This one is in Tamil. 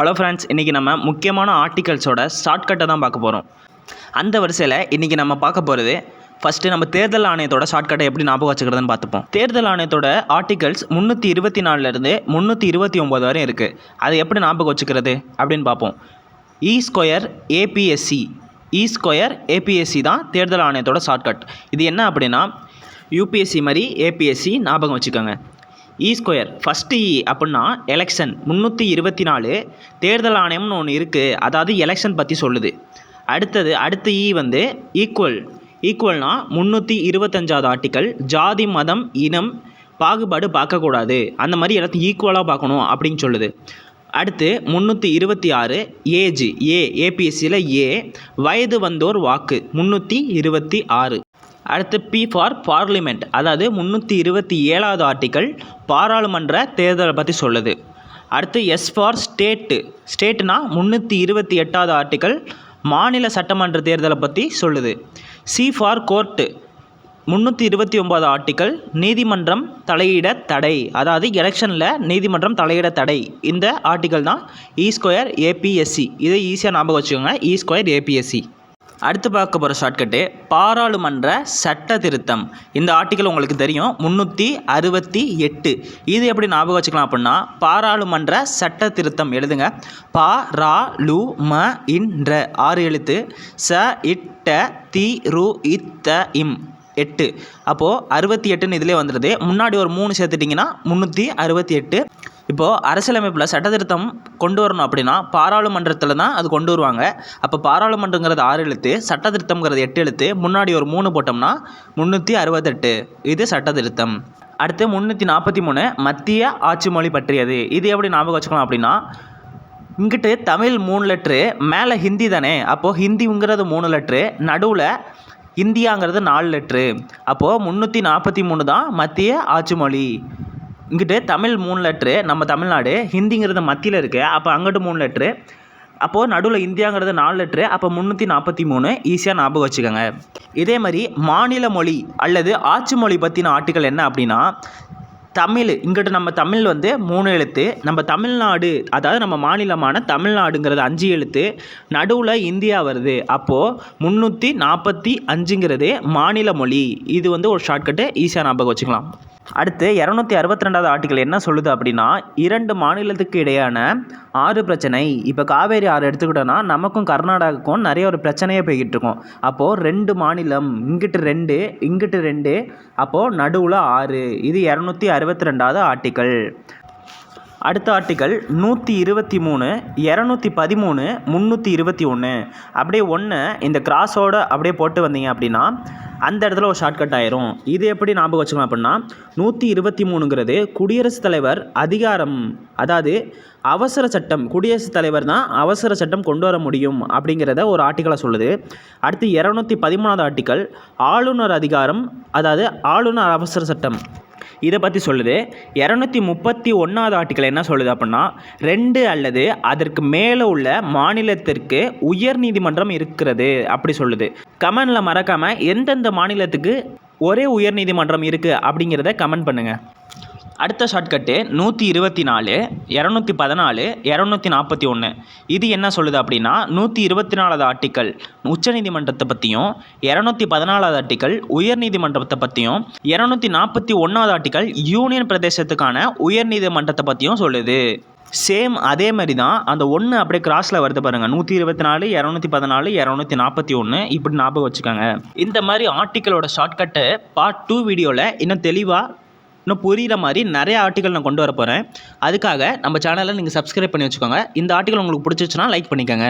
ஹலோ ஃப்ரெண்ட்ஸ், இன்றைக்கி நம்ம முக்கியமான ஆர்டிகல்ஸோட ஷார்ட்கட்டை தான் பார்க்க போகிறோம். அந்த வரிசையில் இன்றைக்கி நம்ம பார்க்க போகிறது ஃபஸ்ட்டு நம்ம தேர்தல் ஆணையத்தோட ஷார்ட்கட்டை எப்படி ஞாபகம் வச்சுக்கிறதுன்னு பார்த்துப்போம். தேர்தல் ஆணையத்தோட ஆர்டிகல்ஸ் 324 329 வரையும் இருக்குது. அதை எப்படி ஞாபகம் வச்சுக்கிறது அப்படின்னு பார்ப்போம். இ ஸ்கொயர் ஏபிஎஸ்சி தான் தேர்தல் ஆணையத்தோட ஷார்ட்கட். இது என்ன அப்படின்னா யூபிஎஸ்சி மாதிரி ஏபிஎஸ்சி ஞாபகம் வச்சுக்கோங்க. இ ஸ்கொயர் ஃபஸ்ட்டு இ அப்படின்னா எலெக்ஷன் 324 தேர்தல் ஆணையம்னு ஒன்று இருக்குது, அதாவது எலெக்ஷன் பற்றி சொல்லுது. அடுத்த இ வந்து ஈக்குவல்னா 325வது ஆர்டிக்கல் ஜாதி மதம் இனம் பாகுபாடு பார்க்கக்கூடாது, அந்த மாதிரி எல்லாத்தையும் ஈக்குவலாக பார்க்கணும் அப்படின்னு சொல்லுது. அடுத்து 326 ஏஜ் ஏபிஎஸ்சியில் வயது வந்தோர் வாக்கு 326. அடுத்து பி ஃபார் பார்லிமெண்ட், அதாவது 327வது ஆர்டிக்கல் பாராளுமன்ற தேர்தலை பற்றி சொல்லுது. அடுத்து எஸ் ஃபார் ஸ்டேட்னா 328வது ஆர்டிக்கல் மாநில சட்டமன்ற தேர்தலை பற்றி சொல்லுது. சி ஃபார் கோர்ட்டு 329வது ஆர்டிக்கல் நீதிமன்றம் தலையிட தடை, அதாவது எலெக்ஷனில் நீதிமன்றம் தலையிட தடை. இந்த ஆர்டிக்கல் தான் இ ஸ்கொயர் ஏபிஎஸ்சி. இதை ஈஸியாக ஞாபகம் வச்சுக்கோங்க, இ ஸ்கொயர் ஏபிஎஸ்சி. அடுத்து பார்க்க போகிற ஷார்ட்கட்டு பாராளுமன்ற சட்ட திருத்தம். இந்த ஆர்டிக்கல் உங்களுக்கு தெரியும், 368. இது எப்படி ஞாபகம் வச்சுக்கலாம் அப்படின்னா பாராளுமன்ற சட்ட திருத்தம் எழுதுங்க. பா ரா லு ம இன்ற 6 எழுத்து, ச இட்ட தி ரு இத்த இம் 8. அப்போது 68ன்னு இதிலே வந்துடுது. முன்னாடி ஒரு 3 சேர்த்துட்டிங்கன்னா 368. இப்போது அரசியலமைப்பில் சட்டத்திருத்தம் கொண்டு வரணும் அப்படின்னா பாராளுமன்றத்தில் தான் அது கொண்டு வருவாங்க. அப்போ பாராளுமன்றங்கிறது 6 எழுத்து, சட்டத்திருத்தம்ங்கிறது 8 எழுத்து, முன்னாடி ஒரு 3 போட்டோம்னா 368. இது சட்டத்திருத்தம். அடுத்து 343 மத்திய ஆட்சி மொழி பற்றியது. இது எப்படி ஞாபகம் வச்சுக்கலாம் அப்படின்னா இங்கிட்டு தமிழ் 3 லெட்ரு, மேலே ஹிந்தி தானே, அப்போது ஹிந்திங்கிறது 3 லெட்ரு, நடுவில் இந்தியாங்கிறது 4 லெட்ரு. அப்போது 343 தான் மத்திய ஆட்சி மொழி. இங்கிட்டு தமிழ் 3 லெட்ரு, நம்ம தமிழ்நாடு, ஹிந்திங்கிறது மத்தியில் இருக்குது, அப்போ அங்கிட்டு 3 லெட்ரு, அப்போது நடுவில் இந்தியாங்கிறது 4 லெட்ரு, அப்போ 343 ஈஸியாக ஞாபகம் வச்சுக்கோங்க. இதே மாதிரி மாநில மொழி அல்லது ஆட்சி மொழி பற்றின ஆர்டிக்கல் என்ன அப்படின்னா தமிழ், இங்கிட்டு நம்ம தமிழ் வந்து 3 எழுத்து, நம்ம தமிழ்நாடு அதாவது நம்ம மாநிலமான தமிழ்நாடுங்கிறது 5 எழுத்து, நடுவில் இந்தியா வருது, அப்போது 345ங்கிறது மாநில மொழி. இது வந்து ஒரு ஷார்ட்கட்டு, ஈஸியாக ஞாபகம் வச்சுக்கலாம். அடுத்து 262வது ஆர்டிக்கல் என்ன சொல்லுது அப்படின்னா 2 மாநிலத்துக்கு இடையான ஆறு பிரச்சனை. இப்போ காவேரி ஆறு எடுத்துக்கிட்டோன்னா நமக்கும் கர்நாடகாவுக்கும் நிறைய ஒரு பிரச்சனையே போய்கிட்டு இருக்கோம். அப்போது 2 மாநிலம், இங்கிட்டு 2 இங்கிட்டு 2, அப்போது நடுவில் 6. இது 262வது ஆர்டிக்கல். அடுத்த ஆர்டிக்கல் 123 213 321. அப்படியே இந்த கிராஸோடு அப்படியே போட்டு வந்தீங்க அப்படின்னா அந்த இடத்துல ஒரு ஷார்ட்கட் ஆயிரும். இது எப்படி ஞாபகம் வச்சுக்கலாம் அப்படின்னா 123ங்கிறது குடியரசுத் தலைவர் அதிகாரம், அதாவது அவசர சட்டம், குடியரசுத் தலைவர் தான் அவசர சட்டம் கொண்டு வர முடியும் அப்படிங்கிறத ஒரு ஆர்டிக்கலாக சொல்லுது. அடுத்து 213வது ஆர்டிக்கல் ஆளுநர் அதிகாரம், அதாவது ஆளுநர் அவசர சட்டம், இதை பற்றி சொல்லுது. 231வது ஆர்டிக்கல் என்ன சொல்லுது அப்படின்னா 2 அல்லது அதற்கு மேலே உள்ள மாநிலத்திற்கு உயர் நீதிமன்றம் இருக்கிறது அப்படி சொல்லுது. கமெண்டில் மறக்காமல் எந்தெந்த மாநிலத்துக்கு ஒரே உயர் நீதிமன்றம் இருக்குது அப்படிங்கிறத கமெண்ட் பண்ணுங்கள். அடுத்த ஷார்ட்கட்டு 124 214 241. இது என்ன சொல்லுது அப்படின்னா 124வது ஆர்டிக்கல் உச்சநீதிமன்றத்தை பற்றியும், 214வது ஆர்டிக்கல் உயர்நீதிமன்றத்தை பற்றியும், 241வது ஆர்டிக்கல் யூனியன் பிரதேசத்துக்கான உயர்நீதிமன்றத்தை பற்றியும் சொல்லுது. சேம் அதே மாதிரி தான் அந்த 1 அப்படியே கிராஸில் வருது பாருங்கள், 124 214 241. இப்படி ஞாபகம் வச்சுக்கோங்க. இந்த மாதிரி ஆர்டிக்கலோட ஷார்ட்கட்டை பார்ட் 2 வீடியோவில் இன்னும் தெளிவாக இன்னும் புரிகிற மாதிரி நிறைய ஆர்டிக்கல் நான் கொண்டு வர போகிறேன். அதுக்காக நம்ம சேனலை நீங்கள் சப்ஸ்கிரைப் பண்ணி வச்சுக்கோங்க. இந்த ஆர்டிக்கல் உங்களுக்கு பிடிச்சிச்சுன்னா லைக் பண்ணிக்கோங்க.